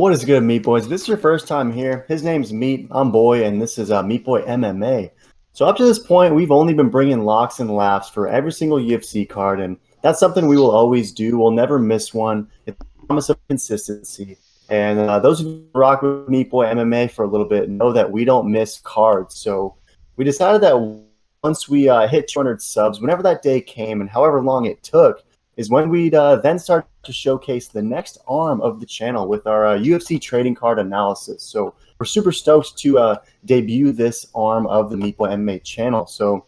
What is good, Meat Boys? If this is your first time here, his name's Meat. I'm Boy, and this is Meat Boy MMA. So up to this point, we've only been bringing locks and laughs for every single UFC card, and that's something we will always do. We'll never miss one. It's a promise of consistency. And those of you who rock with Meat Boy MMA for a little bit know that we don't miss cards. So we decided that once we hit 200 subs, whenever that day came, and however long it took, is when we'd then start to showcase the next arm of the channel with our UFC trading card analysis. So we're super stoked to debut this arm of the Meat Boy MMA channel. So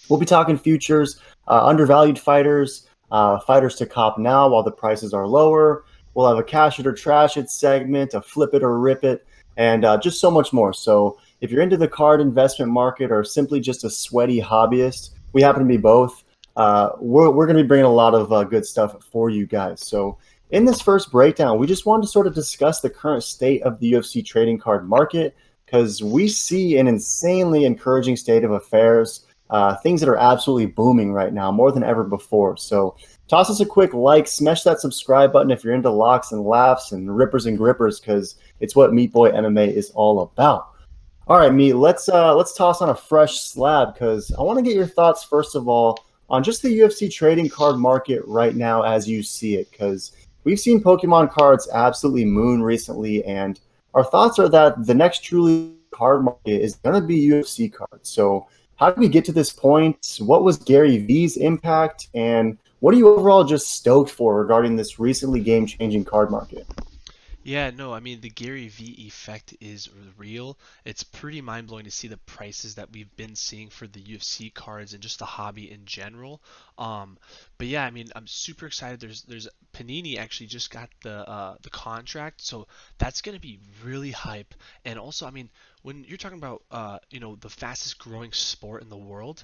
we'll be talking futures, undervalued fighters, fighters to cop now while the prices are lower. We'll have a cash it or trash it segment, a flip it or rip it, and just so much more. So if you're into the card investment market or simply just a sweaty hobbyist, we happen to be both. We're going to be bringing a lot of good stuff for you guys. So in this first breakdown, we just wanted to sort of discuss the current state of the UFC trading card market because we see an insanely encouraging state of affairs, things that are absolutely booming right now, more than ever before. So toss us a quick like, smash that subscribe button if you're into locks and laughs and rippers and grippers, because it's what Meat Boy MMA is all about. All right, Meat, let's toss on a fresh slab because I want to get your thoughts first of all on just the UFC trading card market right now as you see it, because we've seen Pokemon cards absolutely moon recently, and our thoughts are that the next truly card market is going to be UFC cards. So how did we get to this point? What was Gary V's impact, and what are you overall just stoked for regarding this recently game-changing card market? Yeah, no, I mean, the Gary V effect is real. It's pretty mind-blowing to see the prices that we've been seeing for the UFC cards and just the hobby in general. Um, but yeah, I mean, I'm super excited. There's Panini actually just got the contract, so that's gonna be really hype. And also, I mean, when you're talking about the fastest growing sport in the world,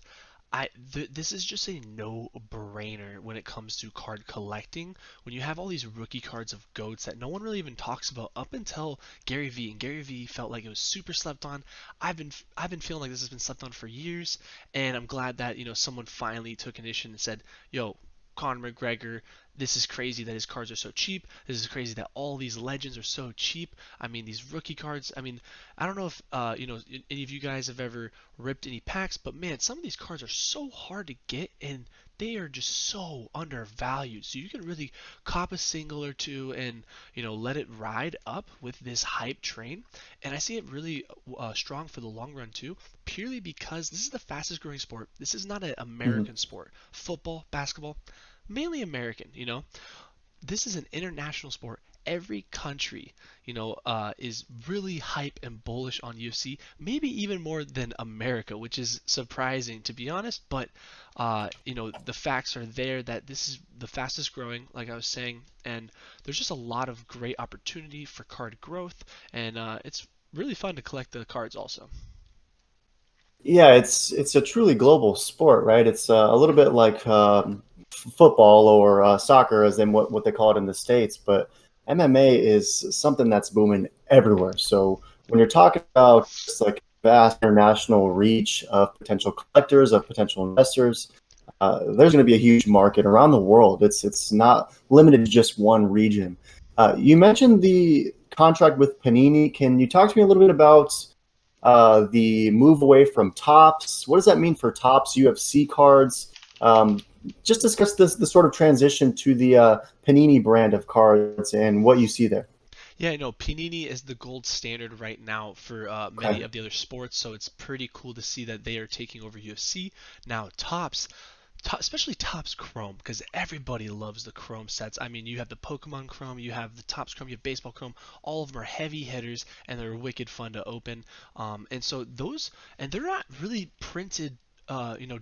this is just a no-brainer when it comes to card collecting. When you have all these rookie cards of goats that no one really even talks about up until Gary V, and Gary V felt like it was super slept on. I've been feeling like this has been slept on for years, and I'm glad that someone finally took initiative and said, "Yo, Conor McGregor, this is crazy that his cards are so cheap. This is crazy that all these legends are so cheap. I mean, these rookie cards. I mean, I don't know if any of you guys have ever ripped any packs, but man, some of these cards are so hard to get and they are just so undervalued. So you can really cop a single or two and let it ride up with this hype train. And I see it really strong for the long run too, purely because this is the fastest growing sport. This is not an Mhm. American sport. Football, basketball, mainly American. This is an international sport. Every country, is really hype and bullish on UFC, maybe even more than America, which is surprising to be honest. But the facts are there that this is the fastest growing, like I was saying, and there's just a lot of great opportunity for card growth, and it's really fun to collect the cards also. Yeah, it's a truly global sport, right? It's a little bit like football or soccer, as in what they call it in the States. But MMA is something that's booming everywhere. So when you're talking about just like vast international reach of potential collectors, of potential investors, there's going to be a huge market around the world. It's not limited to just one region. You mentioned the contract with Panini. Can you talk to me a little bit about the move away from tops? What does that mean for tops UFC cards? Just discuss the sort of transition to the Panini brand of cards and what you see there. Yeah, no, Panini is the gold standard right now for many Okay. of the other sports, so it's pretty cool to see that they are taking over UFC. Now, especially Topps Chrome, because everybody loves the Chrome sets. I mean, you have the Pokemon Chrome, you have the Topps Chrome, you have Baseball Chrome. All of them are heavy hitters, and they're wicked fun to open. And so and they're not really printed.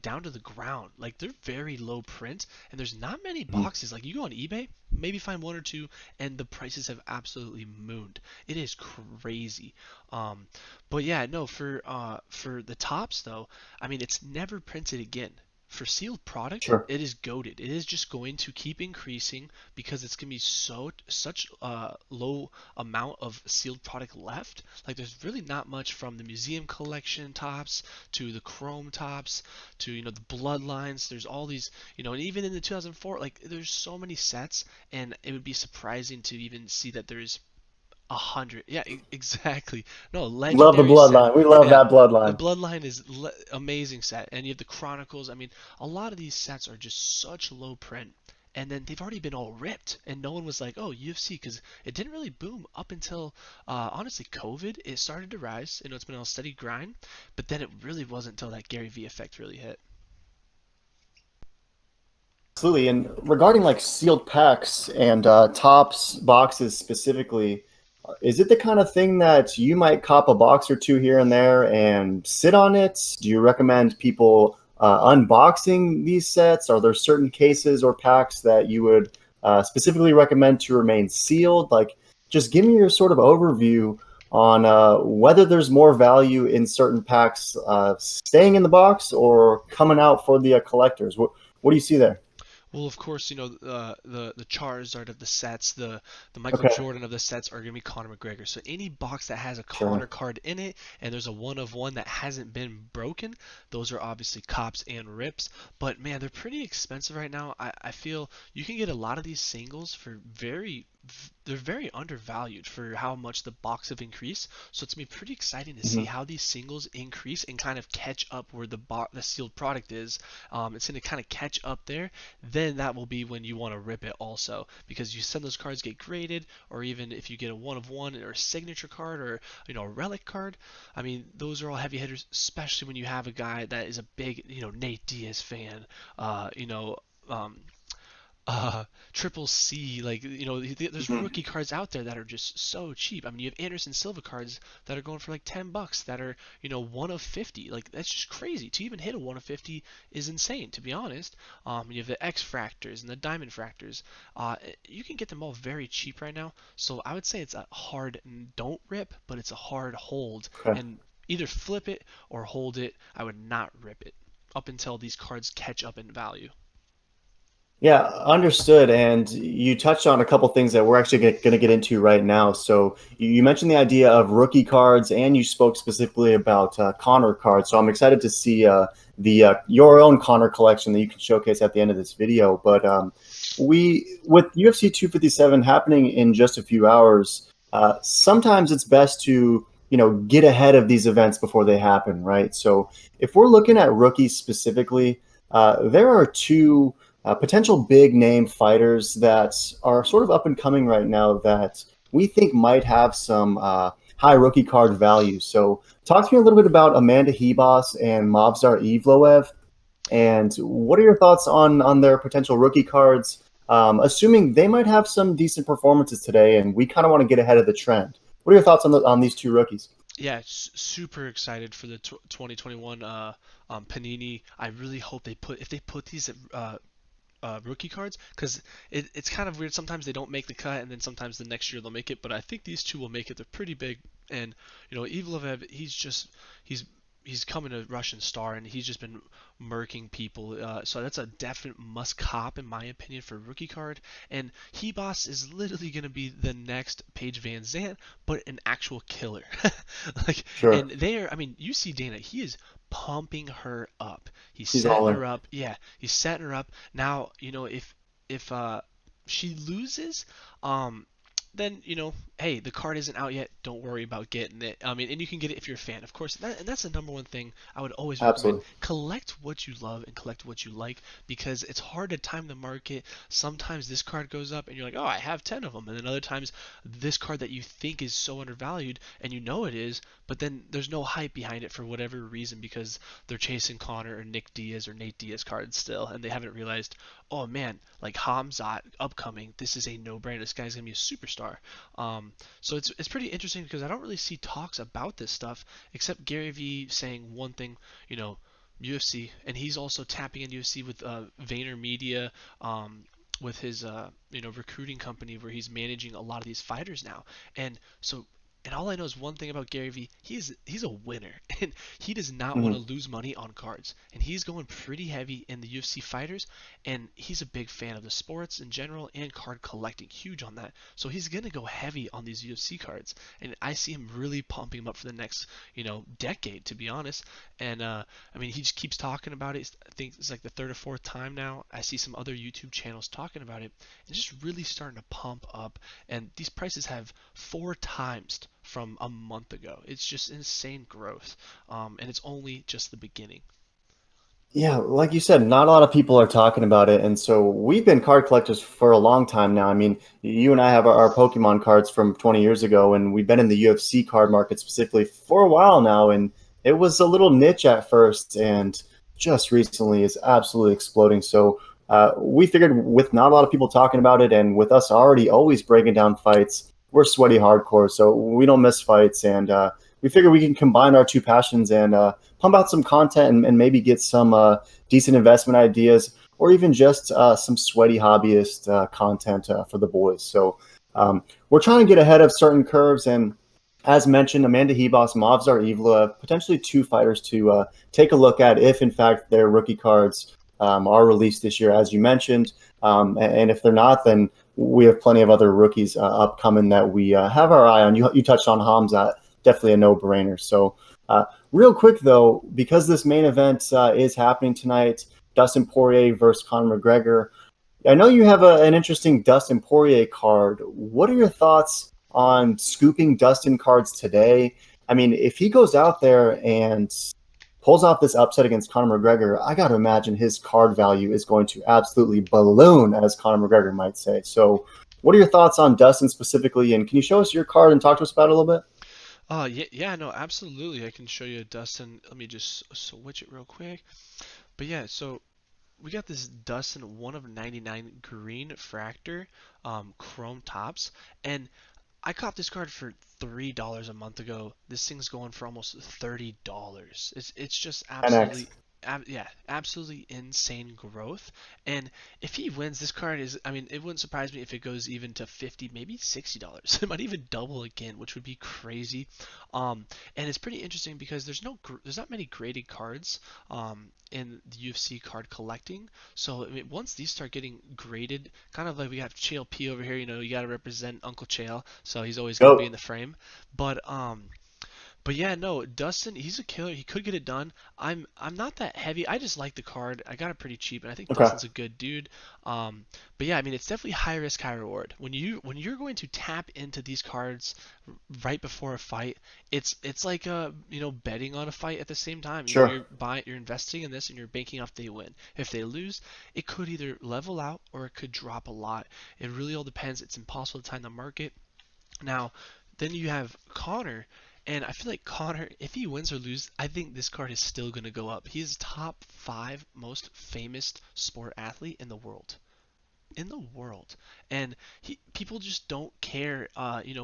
Down to the ground. Like they're very low print, and there's not many Mhm. boxes. Like you go on eBay, maybe find one or two, and the prices have absolutely mooned. It is crazy. Um, but yeah, no, for the tops though, I mean, it's never printed again. For sealed product, Sure. it is goaded. It is just going to keep increasing because it's gonna be such low amount of sealed product left. Like there's really not much from the museum collection tops to the chrome tops to the bloodlines. There's all these and even in the 2004, like there's so many sets, and it would be surprising to even see that there's 100. Yeah, exactly. No, Love the legendary set. bloodline. We love Yeah, that the bloodline. Bloodline is amazing set, and you have the Chronicles. I mean, a lot of these sets are just such low print, and then they've already been all ripped, and no one was like, oh, UFC, because it didn't really boom up until honestly COVID. It started to rise. You know, it's been on a steady grind, but then it really wasn't until that Gary V effect really hit. Absolutely. And regarding like sealed packs and tops boxes specifically, is it the kind of thing that you might cop a box or two here and there and sit on it? Do you recommend people unboxing these sets? Are there certain cases or packs that you would specifically recommend to remain sealed? Like, just give me your sort of overview on whether there's more value in certain packs staying in the box or coming out for the collectors. What do you see there? Well, of course, you know the Charizard of the sets, the Michael Okay, Jordan of the sets are gonna be Conor McGregor. So any box that has a Conor sure. card in it, and there's a one of one that hasn't been broken, those are obviously cops and rips. But man, they're pretty expensive right now. I feel you can get a lot of these singles for they're very undervalued for how much the box have increased. So it's gonna be pretty exciting to see Mhm. how these singles increase and kind of catch up where the sealed product is. It's gonna kind of catch up there, then that will be when you want to rip it also, because you send those cards get graded, or even if you get a one of one or a signature card or a relic card. I mean, those are all heavy hitters, especially when you have a guy that is a big Nate Diaz fan. uh you know um Triple C, like there's Mhm. rookie cards out there that are just so cheap. I mean, you have Anderson Silva cards that are going for like $10 that are one of 50. Like that's just crazy. To even hit a one of 50 is insane, to be honest. You have the X Fractors and the Diamond Fractors. Uh, you can get them all very cheap right now. So I would say it's a hard don't rip, but it's a hard hold, Okay. and either flip it or hold it. I would not rip it up until these cards catch up in value. Yeah, understood. And you touched on a couple things that we're actually going to get into right now. So you mentioned the idea of rookie cards, and you spoke specifically about Conor cards. So I'm excited to see the your own Conor collection that you can showcase at the end of this video. But we with UFC 257 happening in just a few hours, sometimes it's best to get ahead of these events before they happen, right? So if we're looking at rookies specifically, there are two potential big name fighters that are sort of up and coming right now that we think might have some high rookie card value. So, talk to me a little bit about Amanda Hebos and Movsar Evloev, and what are your thoughts on their potential rookie cards? Assuming they might have some decent performances today, and we kind of want to get ahead of the trend. What are your thoughts on these two rookies? Yeah, super excited for the 2021 Panini. I really hope if they put these rookie cards, because it's kind of weird. Sometimes they don't make the cut, and then sometimes the next year they'll make it. But I think these two will make it. They're pretty big, and Evloev, he's he's coming a Russian star, and he's just been murking people. So that's a definite must cop in my opinion for rookie card. And Hebos is literally gonna be the next Paige Van Zant, but an actual killer. Like, and Sure, they are. I mean, you see Dana. He is pumping her up. He's he's all setting in. her up. Yeah, he's setting her up. Now, if she loses, um, then hey, the card isn't out yet. Don't worry about getting it. I mean, and you can get it if you're a fan, of course. And that's the number one thing I would always recommend: Absolutely. collect what you love and collect what you like, because it's hard to time the market. Sometimes this card goes up, and you're like, oh, I have 10 of them, and then other times this card that you think is so undervalued, and you know it is, but then there's no hype behind it for whatever reason, because they're chasing Conor or Nick Diaz or Nate Diaz cards still, and they haven't realized, oh man, like Hamzat upcoming, this is a no-brainer. This guy's gonna be a superstar. So it's pretty interesting because I don't really see talks about this stuff except Gary Vee saying one thing, you know, UFC, and he's also tapping into UFC with Vayner Media, with his recruiting company where he's managing a lot of these fighters now, and so And all I know is one thing about Gary Vee. He's a winner, and he does not want to Mhm. lose money on cards. And he's going pretty heavy in the UFC fighters, and he's a big fan of the sports in general and card collecting, huge on that. So he's gonna go heavy on these UFC cards, and I see him really pumping them up for the next, decade, to be honest. And I mean, he just keeps talking about it. I think it's like the third or fourth time now. I see some other YouTube channels talking about it, and just really starting to pump up. And these prices have four times from a month ago. It's just insane growth, and it's only just the beginning. Yeah, like you said, not a lot of people are talking about it, and so we've been card collectors for a long time now. I mean, you and I have our Pokemon cards from 20 years ago, and we've been in the UFC card market specifically for a while now, and it was a little niche at first, and just recently is absolutely exploding. So we figured with not a lot of people talking about it, and with us already always breaking down fights, we're sweaty hardcore, so we don't miss fights, and we figure we can combine our two passions and pump out some content and maybe get some decent investment ideas or even just some sweaty hobbyist content for the boys. So we're trying to get ahead of certain curves. And as mentioned, Amanda Hebos, Movsar Evla, potentially two fighters to take a look at if, in fact, their rookie cards are released this year, as you mentioned. And if they're not, then we have plenty of other rookies upcoming that we have our eye on. You touched on Hamza, definitely a no-brainer. So real quick, though, because this main event is happening tonight, Dustin Poirier versus Conor McGregor. I know you have an interesting Dustin Poirier card. What are your thoughts on scooping Dustin cards today? I mean, if he goes out there and pulls off this upset against Conor McGregor, I got to imagine his card value is going to absolutely balloon, as Conor McGregor might say. So, what are your thoughts on Dustin specifically? And can you show us your card and talk to us about it a little bit? Yeah, yeah, no, absolutely. I can show you Dustin. Let me just switch it real quick. But yeah, so we got this Dustin 1 of 99 green fractor, chrome tops, and I caught this card for $3 a month ago. This thing's going for almost $30. It's just 10x. absolutely, yeah, absolutely insane growth. And if he wins, this card is, I mean, it wouldn't surprise me if it goes even to 50, maybe $60. It might even double again, which would be crazy. Um, and it's pretty interesting because there's not many graded cards in the UFC card collecting. So I mean, once these start getting graded, kind of like we have Chael P over here, you got to represent Uncle Chael, so he's always got to be in Go. the frame. But but yeah, no, Dustin, he's a killer. He could get it done. I'm not that heavy. I just like the card. I got it pretty cheap, and I think Okay. Dustin's a good dude. But yeah, I mean, it's definitely high risk, high reward. When you're going to tap into these cards right before a fight, it's like betting on a fight at the same time. Sure. You're investing in this, and you're banking off they win. If they lose, it could either level out or it could drop a lot. It really all depends. It's impossible to time the market. Now, then you have Conor, and I feel like Conor, if he wins or loses, I think this card is still going to go up. He's top five most famous sport athlete in the world, and people just don't care,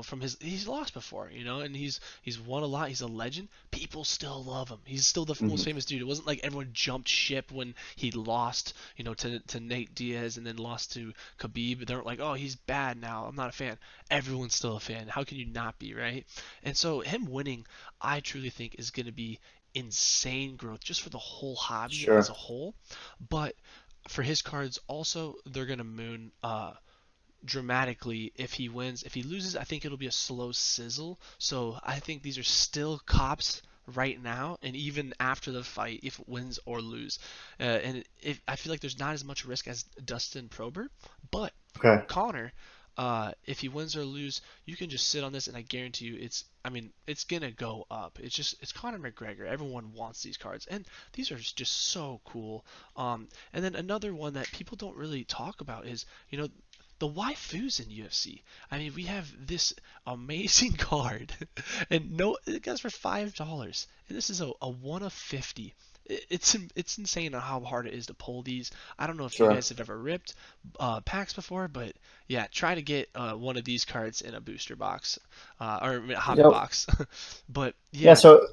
from his he's lost before, and he's won a lot. He's a legend. People still love him. He's still the most Mhm. famous dude. It wasn't like everyone jumped ship when he lost, to Nate Diaz and then lost to Khabib. They weren't like, oh, he's bad now, I'm not a fan. Everyone's still a fan. How can you not be, right? And so him winning, I truly think is going to be insane growth just for the whole hobby as a Sure. whole. But for his cards also, they're gonna moon dramatically if he wins. If he loses, I think it'll be a slow sizzle. So I think these are still cops right now, and even after the fight, if it wins or lose. And if I feel like there's not as much risk as Dustin Prober, but Okay. Connor, if he wins or lose, you can just sit on this, and I guarantee you, I mean, it's gonna go up. It's Conor McGregor. Everyone wants these cards, and these are just so cool. And then another one that people don't really talk about is, the waifus in UFC. I mean, we have this amazing card, and no, it goes for $5, and this is a 1 of 50. It's insane on how hard it is to pull these. I don't know if you Sure. guys have ever ripped packs before, but yeah, try to get one of these cards in a booster box, or I mean, a hobby Yep. box. But Yeah. yeah, So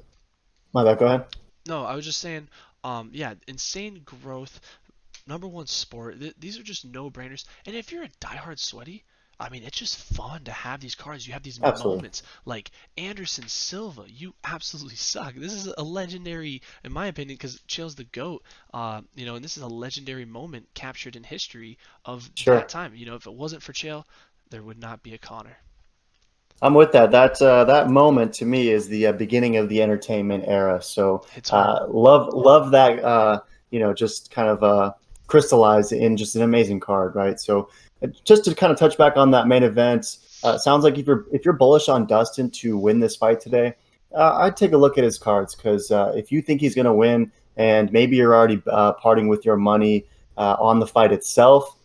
my bad. Go ahead. no, I was just saying, yeah, insane growth. Number one sport. These are just no brainers. And if you're a diehard sweaty, I mean, it's just fun to have these cards. You have these Absolutely. moments like Anderson Silva. You absolutely suck. This is a legendary, in my opinion, because Chael's the GOAT. And this is a legendary moment captured in history of that Sure. time. If it wasn't for Chael, there would not be a Conor. I'm with that. That moment to me is the beginning of the entertainment era. So Hits home. love that. Just kind of crystallized in just an amazing card, right? So just to kind of touch back on that main event, sounds like if you're bullish on Dustin to win this fight today, I'd take a look at his cards because if you think he's going to win, and maybe you're already parting with your money on the fight itself,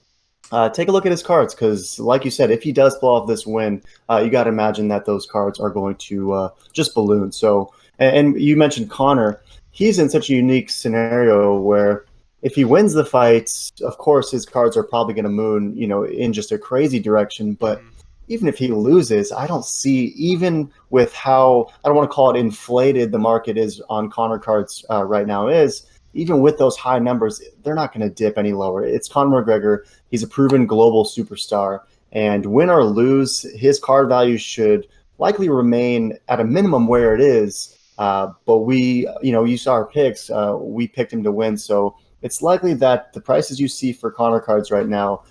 take a look at his cards because, like you said, if he does pull off this win, you got to imagine that those cards are going to just balloon. So, and you mentioned Connor. He's in such a unique scenario where if he wins the fight, of course, his cards are probably going to moon, in just a crazy direction. But Hmm. even if he loses, I don't see, even with how, I don't want to call it inflated the market is on Connor cards right now is, even with those high numbers, they're not going to dip any lower. It's Conor McGregor. He's a proven global superstar. And win or lose, his card value should likely remain at a minimum where it is. But you saw our picks. We picked him to win. So it's likely that the prices you see for Conor cards right now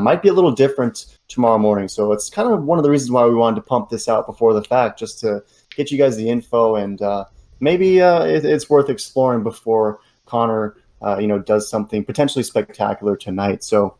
might be a little different tomorrow morning. So it's kind of one of the reasons why we wanted to pump this out before the fact, just to get you guys the info. And maybe it's worth exploring before Conor, does something potentially spectacular tonight. So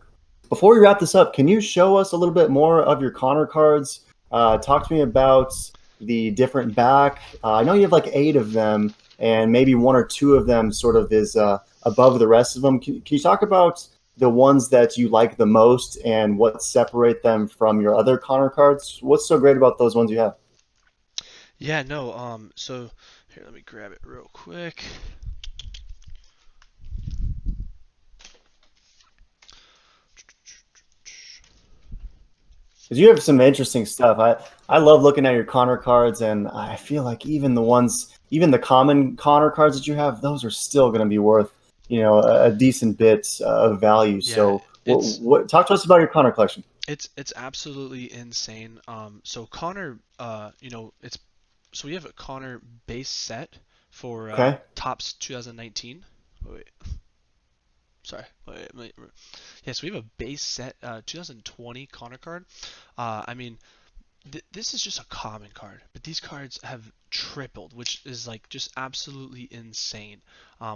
before we wrap this up, can you show us a little bit more of your Connor cards? Talk to me about the different back. I know you have like 8 of them, and maybe 1 or 2 of them sort of is above the rest of them. Can you talk about the ones that you like the most and what separate them from your other Connor cards? What's so great about those ones you have? Yeah, no. So here, let me grab it real quick. 'Cause you have some interesting stuff. I love looking at your Connor cards, and I feel like even the common Connor cards that you have, those are still going to be worth, a decent bit of value. Yeah, So, it's what talk to us about your Connor collection? it's absolutely insane. So Connor, it's so we have a Connor base set for Okay. Tops 2019. Wait, sorry. Yeah, so we have a base set 2020 Connor card. I mean, this is just a common card, but these cards have tripled, which is like just absolutely insane.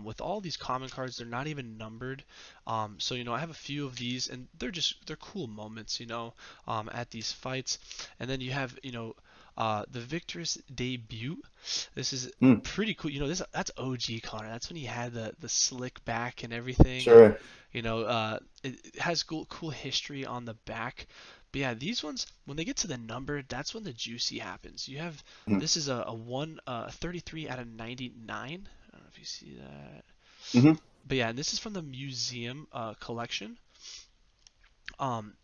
With all these common cards, they're not even numbered. So I have a few of these, and they're cool moments, at these fights. And then you have the Victor's debut. This is Hmm. pretty cool. That's OG Connor. That's when he had the slick back and everything, and Sure. it has cool history on the back. But yeah, these ones, when they get to the number, that's when the juicy happens. Hmm. This is a 33 out of 99. I don't know if you see that. Hmm. But yeah, and this is from the museum collection from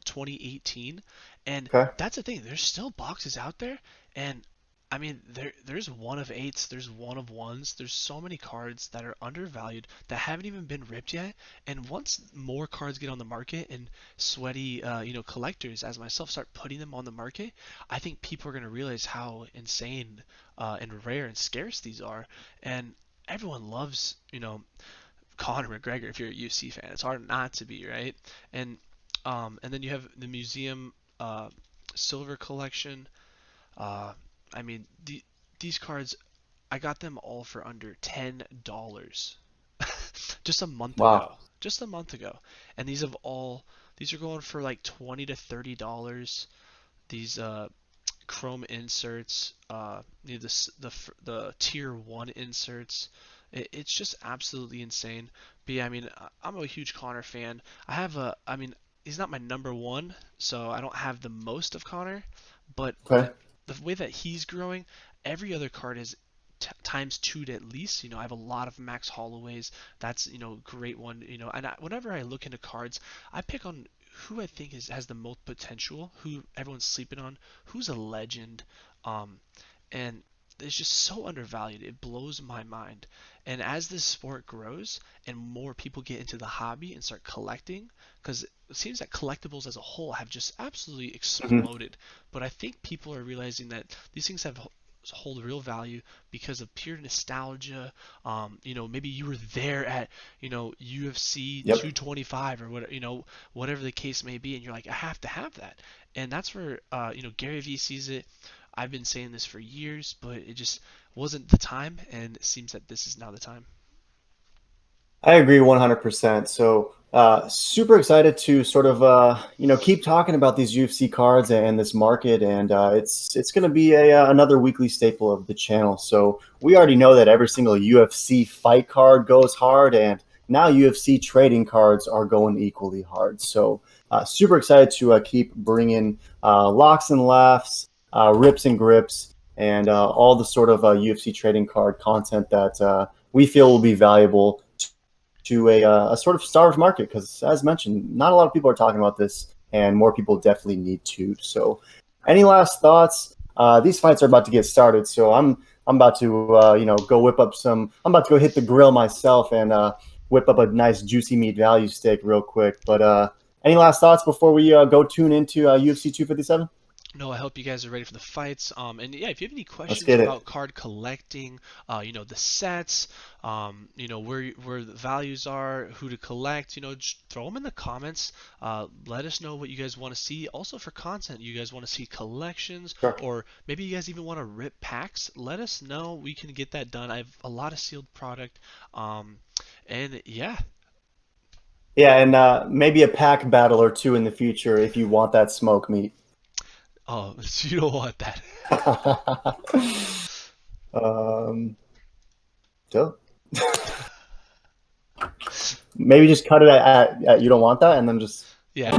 2018. And Okay. that's the thing. There's still boxes out there, and I mean, there's one of eights, there's one of ones, there's so many cards that are undervalued that haven't even been ripped yet. And once more cards get on the market and sweaty, collectors as myself start putting them on the market, I think people are gonna realize how insane and rare and scarce these are. And everyone loves, Conor McGregor if you're a UFC fan. It's hard not to be, right? And then you have the museum silver collection. Uh, I mean, these cards, I got them all for under $10 just a month Wow. ago. Just a month ago, and these are going for like $20 to $30. These chrome inserts, the tier one inserts. It's just absolutely insane. But yeah, I mean, I'm a huge Connor fan. I mean, he's not my number one, so I don't have the most of Connor, but Okay. the way that he's growing, every other card is times two at least. I have a lot of Max Holloways. That's great one. And whenever I look into cards, I pick on who I think has the most potential, who everyone's sleeping on, who's a legend, um, and is just so undervalued. It blows my mind. And as this sport grows and more people get into the hobby and start collecting, because it seems that collectibles as a whole have just absolutely Mhm. exploded. But I think people are realizing that these things have hold real value because of pure nostalgia. Maybe you were there at, UFC Yep. 225 or what, whatever the case may be, and you're like, I have to have that. And that's where, Gary Vee sees it. I've been saying this for years, but it just wasn't the time, and it seems that this is now the time. I agree 100%. So, super excited to sort of keep talking about these UFC cards and this market, and it's going to be another weekly staple of the channel. So we already know that every single UFC fight card goes hard, and now UFC trading cards are going equally hard. So super excited to keep bringing locks and laughs, rips and grips, and all the sort of UFC trading card content that we feel will be valuable to a sort of starved market, because as mentioned, not a lot of people are talking about this, and more people definitely need to. So any last thoughts? These fights are about to get started, so I'm about to go whip up some. I'm about to go hit the grill myself and whip up a nice juicy meat value steak real quick. But any last thoughts before we go tune into UFC 257? No, I hope you guys are ready for the fights. And yeah, if you have any Let's questions get it. about card collecting, the sets, where the values are, who to collect, just throw them in the comments. Let us know what you guys want to see. Also for content, you guys want to see collections, Sure. or maybe you guys even want to rip packs. Let us know. We can get that done. I have a lot of sealed product. And yeah. Yeah, and maybe a pack battle or two in the future if you want that smoke meat. Oh, you don't want that. um, so maybe just cut it at you don't want that, and then just Yeah.